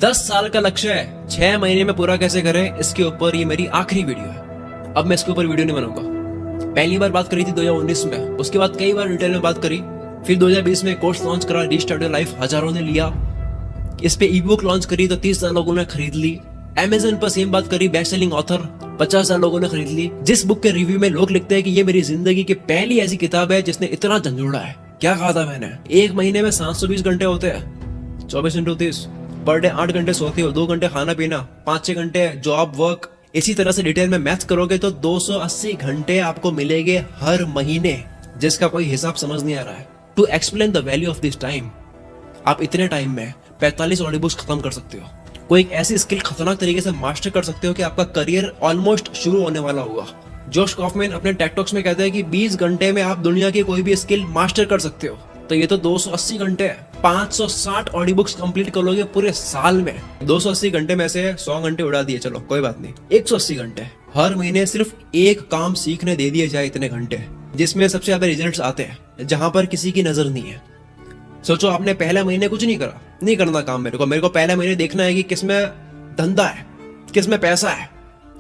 10 साल का लक्ष्य है, 6 महीने में पूरा कैसे करें, इसके ऊपर ये मेरी आखिरी वीडियो है। अब मैं इसके ऊपर वीडियो नहीं बनाऊंगा। पहली बार बात करी थी 2019 में, उसके बाद कई बार डिटेल में बात करी, फिर 2020 में कोर्स लॉन्च करा, रीस्टार्ट योर लाइफ हजारों ने लिया। इस पे ई बुक लॉन्च करी तो 30,000 लोगों ने खरीद ली। Amazon पर सेम बात करी, बेस्ट सेलिंग ऑथर 50,000 लोगों ने खरीद ली। जिस बुक के रिव्यू में लोग लिखते हैं कि ये मेरी जिंदगी की पहली ऐसी किताब है जिसने इतना झंझोड़ा है। क्या कहा था मैंने, एक महीने में 720 घंटे होते हैं, 24 × 30, पर डे 8 घंटे सोते हो, 2 घंटे खाना पीना, 5-6 घंटे जॉब वर्क। इसी तरह से डिटेल में मैथ्स करोगे तो 280 घंटे आपको मिलेंगे हर महीने, जिसका कोई हिसाब समझ नहीं आ रहा है। To explain the value of this time, आप इतने टाइम में 45 ऑडियो बुक्स खत्म कर सकते हो। कोई एक ऐसी स्किल खतरनाक तरीके से मास्टर कर सकते हो कि आपका करियर ऑलमोस्ट शुरू होने वाला होगा। जोश कॉफमैन अपने टेड टॉक्स में कहते हैं कि 20 घंटे में आप दुनिया की कोई भी स्किल मास्टर कर सकते हो। तो ये तो 280 घंटे, 560 ऑडियो बुक्स कंप्लीट कर लोगे पूरे साल में। 280 घंटे में से 100 घंटे उड़ा दिए, चलो कोई बात नहीं, 180 घंटे। हर महीने सिर्फ एक काम सीखने दे दिए जाए, इतने घंटे, जिसमें सबसे ज्यादा रिजल्ट्स आते हैं, जहां पर किसी की नजर नहीं है। सोचो आपने पहले महीने कुछ नहीं करा, नहीं करना काम मेरे को पहले महीने देखना है कि किसमें धंधा है, किसमें पैसा है।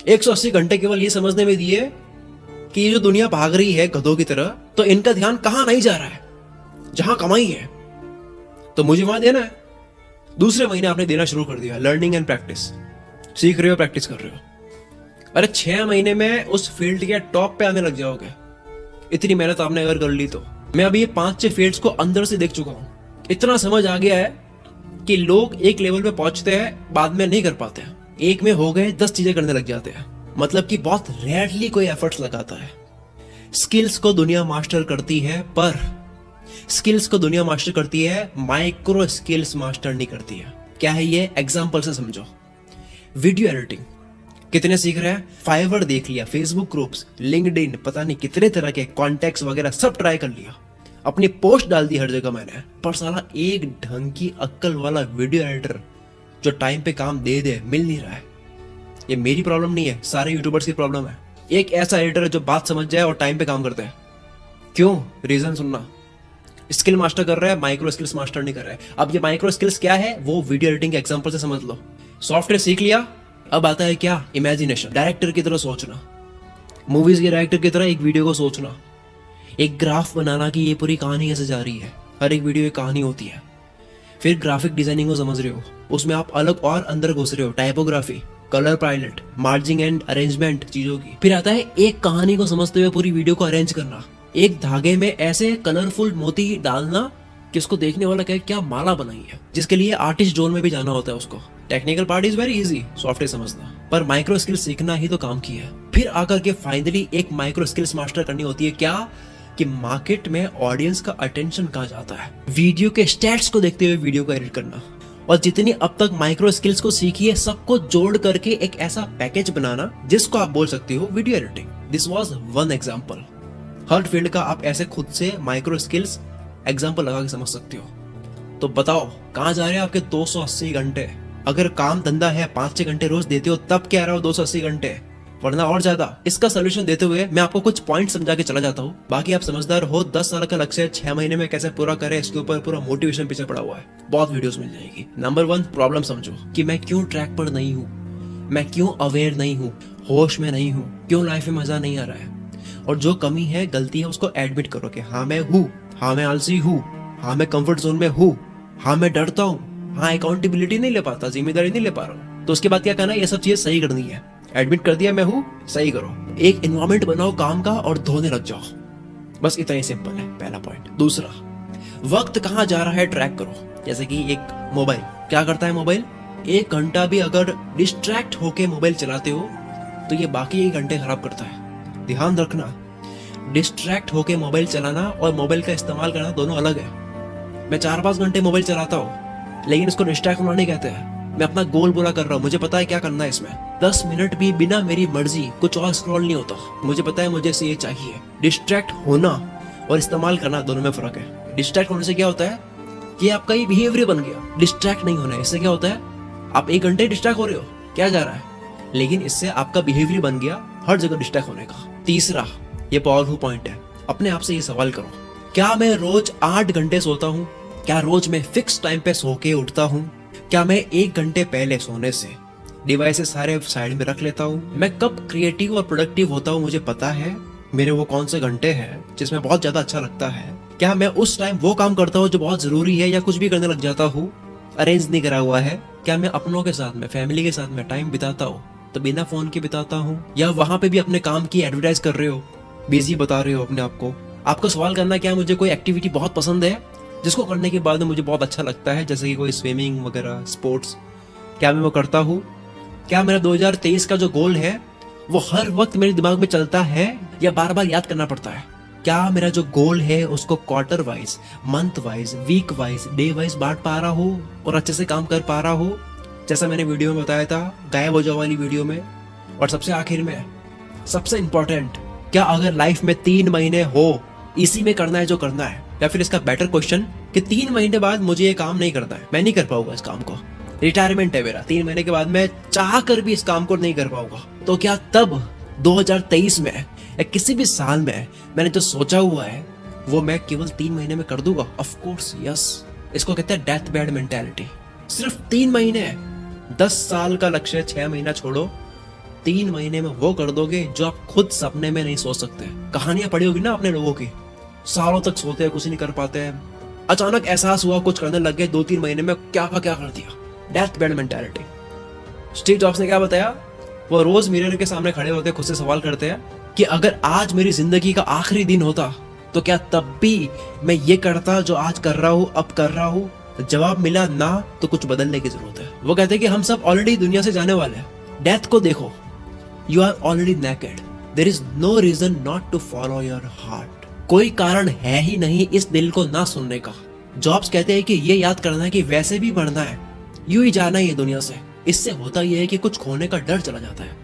180 घंटे केवल ये समझने में दिए कि ये जो दुनिया भाग रही है गधों की तरह, तो इनका ध्यान कहां नहीं जा रहा है, जहां कमाई है तो मुझे वहां देना है। दूसरे महीने आपने देना शुरू कर दिया, लर्निंग एंड प्रैक्टिस, सीख रहे हो, प्रैक्टिस कर रहे हो। अरे 6 महीने में उस फील्ड के टॉप पे आने लग जाओगे, इतनी मेहनत आपने अगर कर ली तो। मैं अभी ये 5-6 फील्ड्स को अंदर से देख चुका हूं, इतना समझ आ गया है कि लोग एक लेवल पे पहुंचते हैं, बाद में नहीं कर पाते हैं। एक में हो गए 10 चीजें करने लग जाते हैं, मतलब कि बहुत रेयरली कोई एफर्ट्स लगाता है। स्किल्स को दुनिया मास्टर करती है, पर स्किल्स को दुनिया मास्टर करती है, माइक्रो स्किल्स मास्टर नहीं करती है। क्या है ये, एग्जांपल से समझो। वीडियो एडिटिंग कितने सीख रहे हैं, फाइवर देख लिया, फेसबुक ग्रुप्स, लिंक्डइन, पता नहीं कितने तरह के कॉन्टेक्ट्स वगैरह सब ट्राई कर लिया, अपनी पोस्ट डाल दी हर जगह मैंने, पर साला एक ढंग की अक्ल वाला वीडियो एडिटर जो टाइम पे काम दे मिल नहीं रहा है। ये मेरी प्रॉब्लम नहीं है, सारे यूट्यूबर्स की प्रॉब्लम है। एक ऐसा एडिटर है जो बात समझ जाए और टाइम पे काम करते हैं। क्यों, रीजन सुनना। स्किल मास्टर कर रहा है, माइक्रो स्किल्स मास्टर नहीं कर रहा है। अब ये माइक्रो स्किल्स क्या है, वो वीडियो एडिटिंग के एग्जांपल से समझ लो। सॉफ्टवेयर सीख लिया, अब आता है क्या, इमेजिनेशन, डायरेक्टर की तरह सोचना, मूवीज के डायरेक्टर की तरह एक वीडियो को सोचना, एक ग्राफ बनाना कि ये पूरी कहानी कैसे जा रही है। हर एक वीडियो एक कहानी होती है। फिर ग्राफिक डिजाइनिंग को समझ रहे हो, उसमें आप अलग और अंदर घुस रहे हो, typography, colour pilot, margin and arrangement चीजों की। फिर आता है एक कहानी को समझते हुए पूरी वीडियो को अरेंज करना, एक धागे में ऐसे कलरफुल मोती डालना कि उसको देखने वाला कहे क्या माला बनाई है, जिसके लिए आर्टिस्ट जोन में भी जाना होता है उसको। Technical part is very easy, software समझना, पर माइक्रो स्किल्स सीखना ही तो काम की है। फिर आकर के फाइनली एक माइक्रो स्किल्स मास्टर करनी होती है, क्या कि मार्केट में ऑडियंस का अटेंशन कहाँ जाता है, वीडियो के स्टैट्स को देखते हुए वीडियो को एडिट करना, और जितनी अब तक माइक्रो स्किल्स को सीखी है सबको जोड़ करके एक ऐसा पैकेज बनाना जिसको आप बोल सकते हो video editing. This was one example. Her field का आप ऐसे खुद से माइक्रो स्किल्स एग्जांपल लगा के समझ सकते हो। तो बताओ कहाँ जा रहे हैं आपके 280 घंटे। अगर काम धंधा है, 5-6 घंटे रोज देते हो, तब कह रहा हो 280 घंटे, वरना और ज्यादा। इसका सोल्यूशन देते हुए मैं आपको कुछ पॉइंट समझा के चला जाता हूँ, बाकी आप समझदार हो। 10 साल का लक्ष्य 6 महीने में कैसे पूरा करें, इसके ऊपर पूरा मोटिवेशन पीछे पड़ा हुआ है, बहुत वीडियोस मिल जाएगी। नंबर 1, प्रॉब्लम समझो कि मैं क्यों ट्रैक पर नहीं हूँ, मैं क्यों अवेयर नहीं हूँ, होश में नहीं हूँ, क्यों लाइफ में मजा नहीं आ रहा है। और जो कमी है, गलती है, उसको एडमिट करो कि हाँ मैं हूँ, हाँ मैं आलसी हूँ, हाँ मैं कंफर्ट जोन में हूँ, हाँ मैं डरता हूँ, हाँ अकाउंटेबिलिटी नहीं ले पाता, जिम्मेदारी नहीं ले पा रहा हूँ। तो उसके बाद क्या करना है, ये सब चीजें सही करनी है। एडमिट कर दिया मैं हूँ, सही करो, एक एनवायरमेंट बनाओ काम का और धोने लग जाओ। बस इतना ही सिंपल है, पहला पॉइंट। दूसरा, वक्त कहाँ जा रहा है ट्रैक करो। जैसे कि एक मोबाइल क्या करता है, मोबाइल 1 घंटा भी अगर डिस्ट्रैक्ट होके मोबाइल चलाते हो तो ये बाकी 1 घंटे खराब करता है। ध्यान रखना, डिस्ट्रैक्ट होके मोबाइल चलाना और मोबाइल का इस्तेमाल करना दोनों अलग है। मैं 4-5 घंटे मोबाइल चलाता हूँ, लेकिन इसको डिस्ट्रैक्ट होना नहीं कहते हैं। मैं अपना गोल पूरा कर रहा हूँ, मुझे पता है क्या करना है इसमें। 10 मिनट भी बिना मेरी मर्जी कुछ और स्क्रॉल नहीं होता, मुझे पता है मुझे से ये चाहिए। डिस्ट्रैक्ट होना और इस्तेमाल करना दोनों में फर्क है। डिस्ट्रैक्ट होने से क्या होता है कि आपका ये बिहेवियर बन गया। डिस्ट्रैक्ट नहीं होना है, इससे क्या होता है, आप 1 घंटे डिस्ट्रैक्ट हो रहे हो, क्या जा रहा है, लेकिन इससे आपका बिहेवियर बन गया हर जगह डिस्ट्रैक्ट होने का। तीसरा, ये पावरफुल पॉइंट है, अपने आप से ये सवाल करो, क्या मैं रोज 8 घंटे सोता हूँ? क्या रोज मैं फिक्स टाइम पे सो के उठता हूँ? क्या मैं 1 घंटे पहले सोने से डिवाइसेस सारे साइड में रख लेता हूँ? मैं कब क्रिएटिव और प्रोडक्टिव होता हूँ मुझे पता है। मेरे वो कौन से घंटे हैं जिसमें बहुत ज्यादा अच्छा लगता है? क्या मैं उस टाइम वो काम करता हूँ जो बहुत जरूरी है, या कुछ भी करने लग जाता हूँ अरेंज नहीं करा हुआ है? क्या मैं अपनों के साथ में, फैमिली के साथ में टाइम बिताता हूँ तो बिना फोन के बिताता हूँ, या वहां पे भी अपने काम की एडवर्टाइज कर रहे हो, बिजी बता रहे हो अपने आप को? आपको सवाल करना, क्या मुझे कोई एक्टिविटी बहुत पसंद है जिसको करने के बाद मुझे बहुत अच्छा लगता है, जैसे कि कोई स्विमिंग वगैरह स्पोर्ट्स, क्या मैं वो करता हूँ? क्या मेरा 2023 का जो गोल है वो हर वक्त मेरे दिमाग में चलता है या बार बार याद करना पड़ता है? क्या मेरा जो गोल है उसको quarter wise, month wise, week wise, day wise बांट पा रहा हूँ और अच्छे से काम कर पा रहा हूँ, जैसा मैंने वीडियो में बताया था, गायब हो जाओ वाली वीडियो में? और सबसे आखिर में, सबसे इंपॉर्टेंट, क्या अगर लाइफ में 3 महीने हो इसी में करना है जो करना है, या फिर इसका बेटर क्वेश्चन कि 3 महीने बाद मुझे ये काम नहीं करना है, मैं नहीं कर पाऊंगा इस काम को, रिटायरमेंट है मेरा, 3 महीने के बाद मैं चाह कर भी इस काम को नहीं कर पाऊंगा, तो क्या तब 2023 में या किसी भी साल में मैंने जो सोचा हुआ है वो मैं केवल 3 महीने में कर दूंगा? Of course yes. इसको कहते हैं डेथ बेड मेंटालिटी। सिर्फ 3 महीने, 10 साल का लक्ष्य 6 महीना छोड़ो, 3 महीने में वो कर दोगे जो आप खुद सपने में नहीं सोच सकते। कहानियां पढ़ी होगी ना अपने लोगों की, सालों तक सोते हैं, कुछ नहीं कर पाते हैं, अचानक एहसास हुआ, कुछ करने लग गए, 2-3 महीने में क्या का क्या कर दिया। Death bed mentality. Steve jobs ने क्या बताया? वो रोज मिरर के सामने खड़े होते, खुद से सवाल करते हैं कि अगर आज मेरी जिंदगी का आखिरी दिन होता तो क्या तब भी मैं ये करता जो आज कर रहा हूँ, अब कर रहा हूँ? जवाब मिला ना, तो कुछ बदलने की जरूरत है। वो कहते हैं कि हम सब ऑलरेडी दुनिया से जाने वाले हैं। डेथ को देखो, you are already naked, there is no reason not to follow your heart. कोई कारण है ही नहीं इस दिल को ना सुनने का। जॉब्स कहते हैं कि ये याद करना है कि वैसे भी मरना है, यूं ही जाना है ये दुनिया से। इससे होता यह है कि कुछ खोने का डर चला जाता है,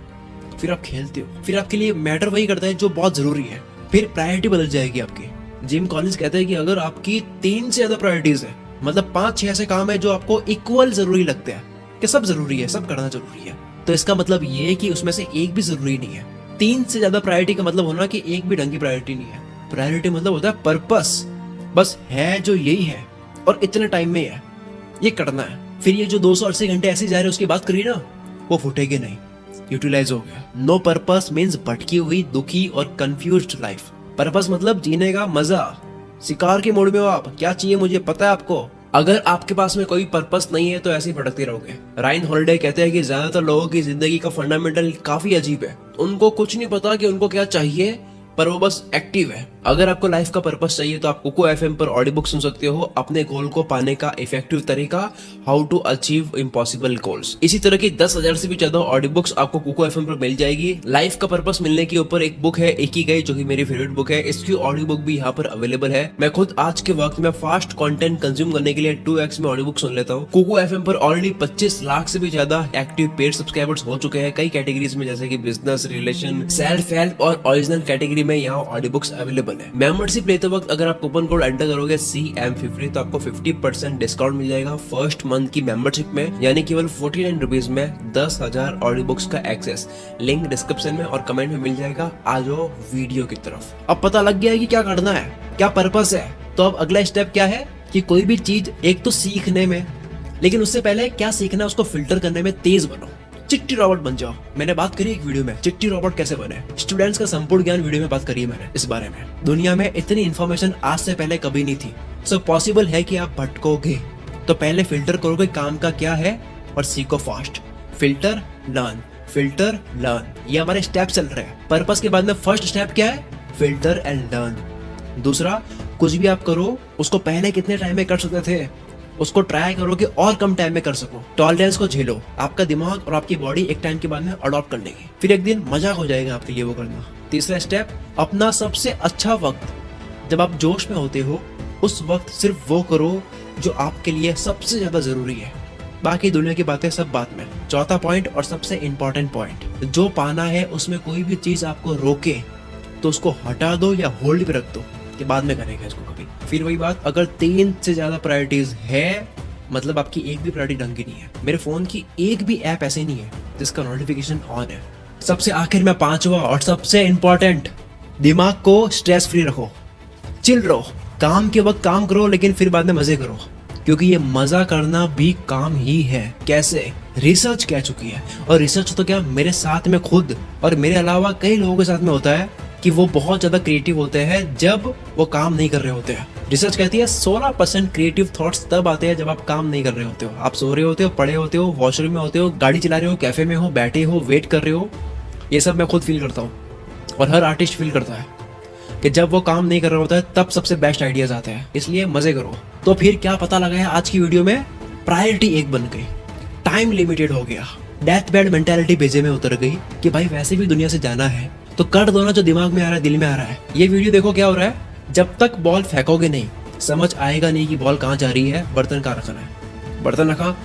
फिर आप खेलते हो, फिर आपके लिए मैटर वही करता है जो बहुत जरूरी है, फिर प्रायोरिटी बदल जाएगी आपकी। जिम कॉलिंस कहते हैं कि अगर आपकी 3 से ज्यादा प्रायोरिटीज है, मतलब 5-6 ऐसे काम है जो आपको इक्वल जरूरी लगते हैं, कि सब जरूरी है, सब करना जरूरी है, तो इसका मतलब ये है कि उसमें से एक भी जरूरी नहीं है। 3 से ज्यादा प्रायोरिटी का मतलब होना कि एक भी ढंग की प्रायोरिटी नहीं है। प्रायोरिटी मतलब होता है पर्पस, बस है जो यही है और इतने टाइम में है, ये करना है। फिर ये जो 280 घंटे ऐसे जा रहे हैं उसकी बात करिए ना, वो फूटेगी नहीं, यूटिलाइज हो गया। नो पर्पस मीन्स भटकी हुई, दुखी और कंफ्यूज्ड लाइफ। पर्पस मतलब जीने का मजा, शिकार के मोड में हो आप, क्या चाहिए मुझे पता है आपको। अगर आपके पास में कोई पर्पस नहीं है तो ऐसे ही भटकते रहोगे। रायन हॉलिडे कहते हैं कि ज्यादातर लोगों की जिंदगी का फंडामेंटल काफी अजीब है। उनको कुछ नहीं पता कि उनको क्या चाहिए, पर वो बस एक्टिव है। अगर आपको लाइफ का पर्पस चाहिए तो आप कुको एफएम पर ऑडियो बुक सुन सकते हो, अपने गोल को पाने का इफेक्टिव तरीका, how to achieve impossible goals. इसी तरह की 10,000 से भी ज्यादा ऑडियो बुक्स आपको कुको एफएम पर मिल जाएगी। लाइफ का पर्पस मिलने के ऊपर एक बुक है इकिगाई, जो कि मेरी फेवरेट बुक है। इसकी ऑडियो बुक भी यहाँ पर अवेलेबल है। मैं खुद आज के वक्त में फास्ट कंटेंट कंज्यूम करने के लिए 2x में ऑडियो बुक सुन लेता हूँ। कुको एफएम पर ऑलरेडी 25 लाख से भी ज्यादा एक्टिव पेड सब्सक्राइबर्स हो चुके हैं कई कैटेगरीज में, जैसे कि बिजनेस, रिलेशन, सेल्फ हेल्प और ओरिजिनल कैटेगरी में यहाँ ऑडियो बुक्स अवेलेबल है। मेंबरशिप लेते वक्त अगर आप कूपन कोड एंटर करोगे CM50 तो आपको 50% डिस्काउंट मिल जाएगा फर्स्ट मंथ की मेंबरशिप में, यानी केवल 49 रुपीज में 10,000 ऑडियो बुक्स का एक्सेस। लिंक डिस्क्रिप्शन में और कमेंट में मिल जाएगा। आ जाओ वीडियो की तरफ। अब पता लग गया है कि क्या करना है, क्या पर्पस है, तो अब अगला स्टेप क्या है कि कोई भी चीज एक तो सीखने में, लेकिन उससे पहले क्या सीखना है उसको फिल्टर करने में तेज बनो। चिट्टी रॉबर्ट बन जाओ। मैंने बात करी एक वीडियो में चिट्टी रॉबर्ट कैसे बने, स्टूडेंट्स का संपूर्ण ज्ञान वीडियो में बात करी है मैंने इस बारे में। दुनिया में इतनी इन्फॉर्मेशन आज से पहले कभी नहीं थी, सो पॉसिबल है कि आप भटकोगे। तो पहले फिल्टर करोगे काम का क्या है और सीखो fast. Filter learn, filter learn, ये हमारे स्टेप चल रहे हैं। पर्पस के बाद में फर्स्ट स्टेप क्या है? Filter and learn. दूसरा, कुछ भी आप करो उसको पहले कितने टाइम में कर सकते थे उसको ट्राई करो कि और कम टाइम में कर सको। टॉलरेंस को झेलो, आपका दिमाग और आपकी बॉडी एक टाइम के बाद में अडॉप्ट कर लेगी, फिर एक दिन मजाक हो जाएगा आपके लिए वो करना। तीसरा स्टेप, अपना सबसे अच्छा वक्त जब आप जोश में होते हो उस वक्त सिर्फ वो करो जो आपके लिए सबसे ज्यादा जरूरी है, बाकी दुनिया की बातें सब बात में। चौथा पॉइंट और सबसे इंपॉर्टेंट पॉइंट, जो पाना है उसमें कोई भी चीज आपको रोके तो उसको हटा दो या होल्ड पे रख दो कि बाद में करेंगे इसको कभी। फिर वही बात, अगर 3 से ज्यादा प्रायोरिटीज है मतलब आपकी एक भी प्रायोरिटी ढंग की नहीं है। मेरे फोन की एक भी ऐप ऐसे नहीं है जिसका नोटिफिकेशन ऑन है। सबसे आखिर में 5वां और सबसे इंपॉर्टेंट, दिमाग को स्ट्रेस फ्री रखो, चिल रहो। काम के वक्त काम करो लेकिन फिर बाद में मजे करो। क्योंकि ये मजा करना भी काम ही है। कैसे? रिसर्च कह चुकी है। और रिसर्च तो क्या, मेरे साथ में खुद और मेरे अलावा कई लोगों के साथ में होता है कि वो बहुत ज्यादा क्रिएटिव होते हैं जब वो काम नहीं कर रहे होते हैं। रिसर्च कहती है 16% क्रिएटिव थॉट्स तब आते हैं जब आप काम नहीं कर रहे होते हो। आप सो रहे होते हो, पड़े होते हो, वॉशरूम में होते हो, गाड़ी चला रहे हो, कैफे में हो, बैठे हो, वेट कर रहे हो। ये सब मैं खुद फील करता हूँ और हर आर्टिस्ट फील करता है कि जब वो काम नहीं कर रहा होता है तब सबसे बेस्ट आइडियाज आते हैं। इसलिए मजे करो। तो फिर क्या पता लगा है आज की वीडियो में, प्रायोरिटी एक बन गई, टाइम लिमिटेड हो गया, डेथ बेड मेंटालिटी भेजे में उतर गई कि भाई वैसे भी दुनिया से जाना है तो कर दो ना जो दिमाग में आ रहा है, दिल में आ रहा है। ये वीडियो देखो क्या हो रहा है। जब तक बॉल फेंकोगे नहीं समझ आएगा नहीं कि बॉल कहाँ जा रही है, बर्तन कहाँ रखना है। बर्तन रखा,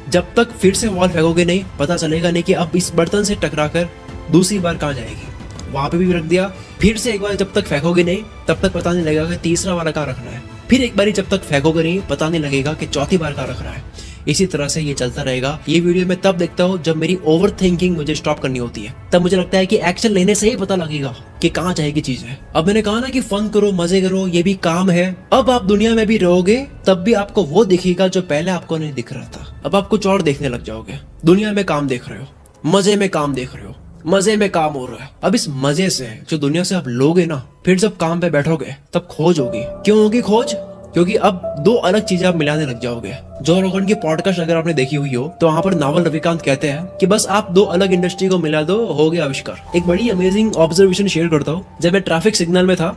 जब तक फिर से बॉल फेंकोगे नहीं पता चलेगा नहीं कि अब इस बर्तन से टकरा कर दूसरी बार कहाँ जाएगी। वहां पे भी रख दिया, फिर से एक बार जब तक फेंकोगे नहीं तब तक पता नहीं लगेगा कि तीसरा वाला कहाँ रखना है। फिर एक बार जब तक फेंकोगे नहीं पता नहीं लगेगा कि चौथी बार कहाँ रखना है। इसी तरह से ये चलता रहेगा। ये वीडियो मैं तब देखता हूँ जब मेरी ओवर थिंकिंग मुझे स्टॉप करनी होती है। तब मुझे लगता है कि एक्शन लेने से ही पता लगेगा कि कहाँ जाएगी चीजें। अब मैंने कहा ना कि फन करो, मजे करो, ये भी काम है। अब आप दुनिया में भी रहोगे तब भी आपको वो दिखेगा जो पहले आपको नहीं दिख रहा था। अब आप कुछ और देखने लग जाओगे। दुनिया में काम देख रहे हो, मजे में काम देख रहे हो, मजे में काम हो रहा है। अब इस मजे से जो दुनिया से आप लोगे ना, फिर जब काम पे बैठोगे तब खोज होगी। क्यों होगी खोज? क्योंकि अब दो अलग चीजें आप मिलाने लग जाओगे। जो रोगन की पॉडकास्ट अगर आपने देखी हुई हो तो वहां पर नावल रविकांत कहते हैं कि बस आप दो अलग इंडस्ट्री को मिला दो, हो गया आविष्कार। एक बड़ी अमेजिंग ऑब्जर्वेशन शेयर करता हूँ। जब मैं ट्रैफिक सिग्नल में था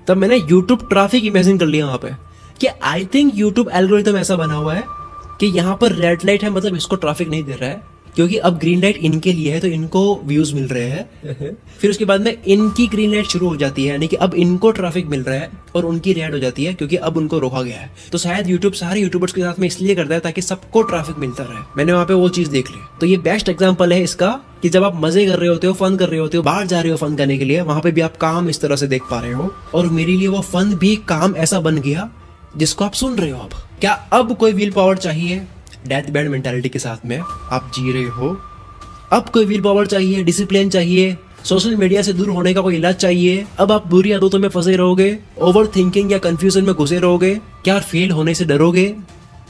तब मैंने यूट्यूब ट्रैफिक इमेजिन कर लिया वहां पे कि आई थिंक यूट्यूब एल्गोरिथम ऐसा बना हुआ है कि यहाँ पर रेड लाइट है, मतलब इसको ट्रैफिक नहीं दे रहा है, क्योंकि अब ग्रीन लाइट इनके लिए है तो इनको व्यूज मिल रहे हैं। फिर उसके बाद में इनकी ग्रीन लाइट शुरू हो जाती है, यानी कि अब इनको ट्रैफिक मिल रहा है और उनकी रेड हो जाती है क्योंकि अब उनको रोका गया है। तो शायद यूट्यूब सारे यूट्यूबर्स के साथ में इसलिए करता है ताकि सबको ट्रैफिक मिलता रहे। मैंने वहां पे वो चीज देख ली। तो ये बेस्ट एग्जांपल है इसका कि जब आप मजे कर रहे होते हो, फन कर रहे होते हो, बाहर जा रहे हो फन करने के लिए, वहां पे भी आप काम इस तरह से देख पा रहे हो। और मेरे लिए वो फन भी काम ऐसा बन गया जिसको आप सुन रहे हो। अब क्या अब कोई विल पावर चाहिए? डेथ बेड मेंटालिटी के साथ में आप जी रहे हो। अब कोई विल पावर चाहिए, डिसिप्लिन चाहिए, सोशल मीडिया से दूर होने का कोई इलाज चाहिए। अब आप बुरी आदतों में फंसे रहोगे, ओवर थिंकिंग या कंफ्यूजन में घुसे रहोगे, क्या फेल होने से डरोगे,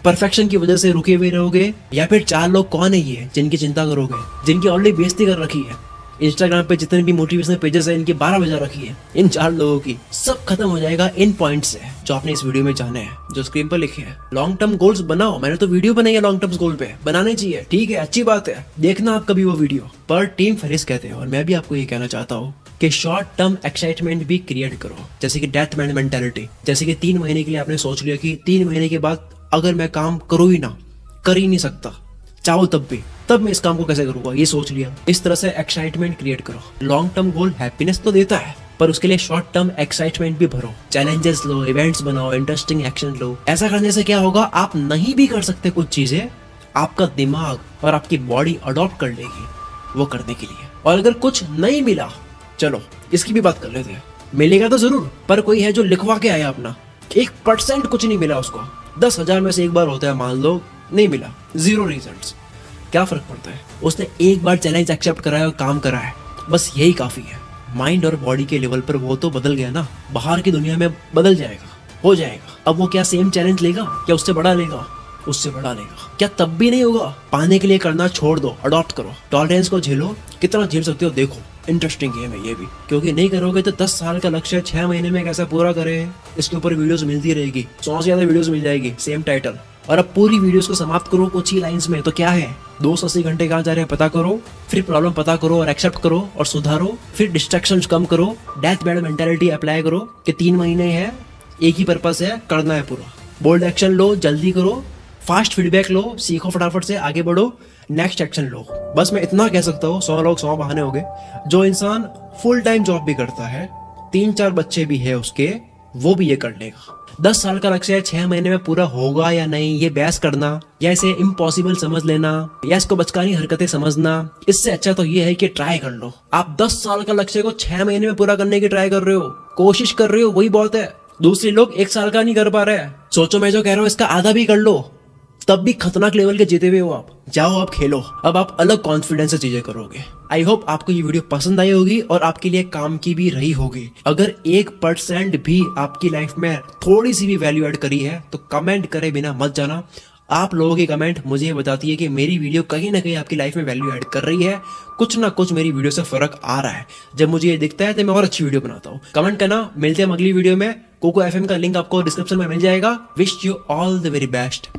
परफेक्शन की वजह से रुके हुए रहोगे, या फिर चार लोग कौन है ये जिनकी चिंता करोगे, जिनकी ऑलरेडी बेइज्जती कर रखी है। इंस्टाग्राम पे जितने भी मोटिवेशनल पेजेस हैं इनकी 12 बजा रखी है। इन 4 लोगों की सब खत्म हो जाएगा इन पॉइंट से जो आपने इस वीडियो में जाने हैं, जो स्क्रीन पर लिखे हैं। लॉन्ग टर्म गोल्स बनाओ। मैंने तो वीडियो बनाई है लॉन्ग टर्म गोल पे, बनाने चाहिए, ठीक है, अच्छी बात है, देखना आप कभी वो वीडियो। पर टीम फेरिस कहते हैं और मैं भी आपको ये कहना चाहता हूँ कि शॉर्ट टर्म एक्साइटमेंट भी क्रिएट करो, जैसे कि डेथ बेड मेंटालिटी। जैसे कि 3 महीने के लिए आपने सोच लिया कि 3 महीने के बाद अगर मैं काम करूँ ही ना, कर ही नहीं सकता, चाहो तब भी, तब मैं इस काम को कैसे करूंगा, ये सोच लिया। इस तरह से एक्साइटमेंट क्रिएट करो। लॉन्ग टर्म गोल हैप्पीनेस तो देता है पर उसके लिए शॉर्ट टर्म एक्साइटमेंट भी भरो। चैलेंजेस लो, इवेंट्स बनाओ, इंटरेस्टिंग एक्शन लो। ऐसा करने से क्या होगा, आप नहीं भी कर सकते कुछ चीजें, आपका दिमाग और आपकी बॉडी अडॉप्ट कर लेगी वो करने के लिए। और अगर कुछ नहीं मिला, चलो इसकी भी बात कर लेते हैं। मिलेगा तो जरूर, पर कोई है जो लिखवा के आया अपना, 1% कुछ नहीं मिला उसको, 10,000 में से एक बार होता है, मान लो नहीं मिला, 0 रिजल्ट्स, क्या फर्क पड़ता है? उसने एक बार चैलेंज एक्सेप्ट करा है और काम करा है, बस यही काफी है। माइंड और बॉडी के लेवल पर वो तो बदल गया ना, बाहर की दुनिया में बदल जाएगा, हो जाएगा। अब वो क्या सेम चैलेंज लेगा, क्या उससे बड़ा लेगा? उससे बड़ा लेगा। क्या तब भी नहीं होगा? पाने के लिए करना छोड़ दो, अडॉप्ट करो। टॉलरेंस को झेलो, कितना झेल सकते हो देखो। इंटरेस्टिंग गेम है ये भी, क्योंकि नहीं करोगे तो 10 साल का लक्ष्य 6 महीने में कैसे पूरा करें, इसके ऊपर वीडियोस मिलती रहेगी, 100 से ज्यादा वीडियोस मिल जाएगी, सेम टाइटल। और अब पूरी वीडियोस को समाप्त करो कुछ ही लाइंस में, तो क्या है, 280 घंटे कहाँ जा रहे हैं पता करो, फिर प्रॉब्लम पता करो और एक्सेप्ट करो और सुधारो, फिर डिस्ट्रैक्शंस कम करो, डेथ बेड मेंटालिटी अप्लाई करो कि 3 महीने है, एक ही पर्पस है, करना है पूरा। बोल्ड एक्शन लो, जल्दी करो, फास्ट फीडबैक लो, सीखो फटाफट से, आगे बढ़ो, नेक्स्ट एक्शन लो। बस मैं इतना कह सकता हूँ, 100 लोग 100 बहाने हो गए। जो इंसान फुल टाइम जॉब भी करता है, 3-4 बच्चे भी है उसके, वो भी ये कर लेगा। 10 साल का लक्ष्य है, 6 महीने में पूरा होगा या नहीं, ये बहस करना या इसे इम्पॉसिबल समझ लेना या इसको बचकानी हरकतें समझना, इससे अच्छा तो ये है कि ट्राई कर लो। आप 10 साल का लक्ष्य को 6 महीने में पूरा करने की ट्राई कर रहे हो, कोशिश कर रहे हो, वही बहुत है। दूसरे लोग 1 साल का नहीं कर पा रहे हैं। सोचो मैं जो कह रहा हूँ इसका आधा भी कर लो, तब भी खतरनाक लेवल के जीते हुए हो आप। जाओ आप खेलो, अब आप अलग कॉन्फिडेंस से चीजें करोगे। आई होप आपको ये वीडियो पसंद आई होगी और आपके लिए काम की भी रही होगी। अगर 1% भी आपकी लाइफ में थोड़ी सी भी वैल्यू ऐड करी है तो कमेंट करे बिना मत जाना। आप लोगों की कमेंट मुझे ये बताती है कि मेरी वीडियो कहीं ना कहीं आपकी लाइफ में वैल्यू ऐड कर रही है, कुछ ना कुछ मेरी वीडियो से फर्क आ रहा है। जब मुझे ये दिखता है तो मैं और अच्छी वीडियो बनाता हूँ। कमेंट करना, मिलते हैं अगली वीडियो में। कोको एफएम का लिंक आपको डिस्क्रिप्शन में मिल जाएगा। Wish you all the very best.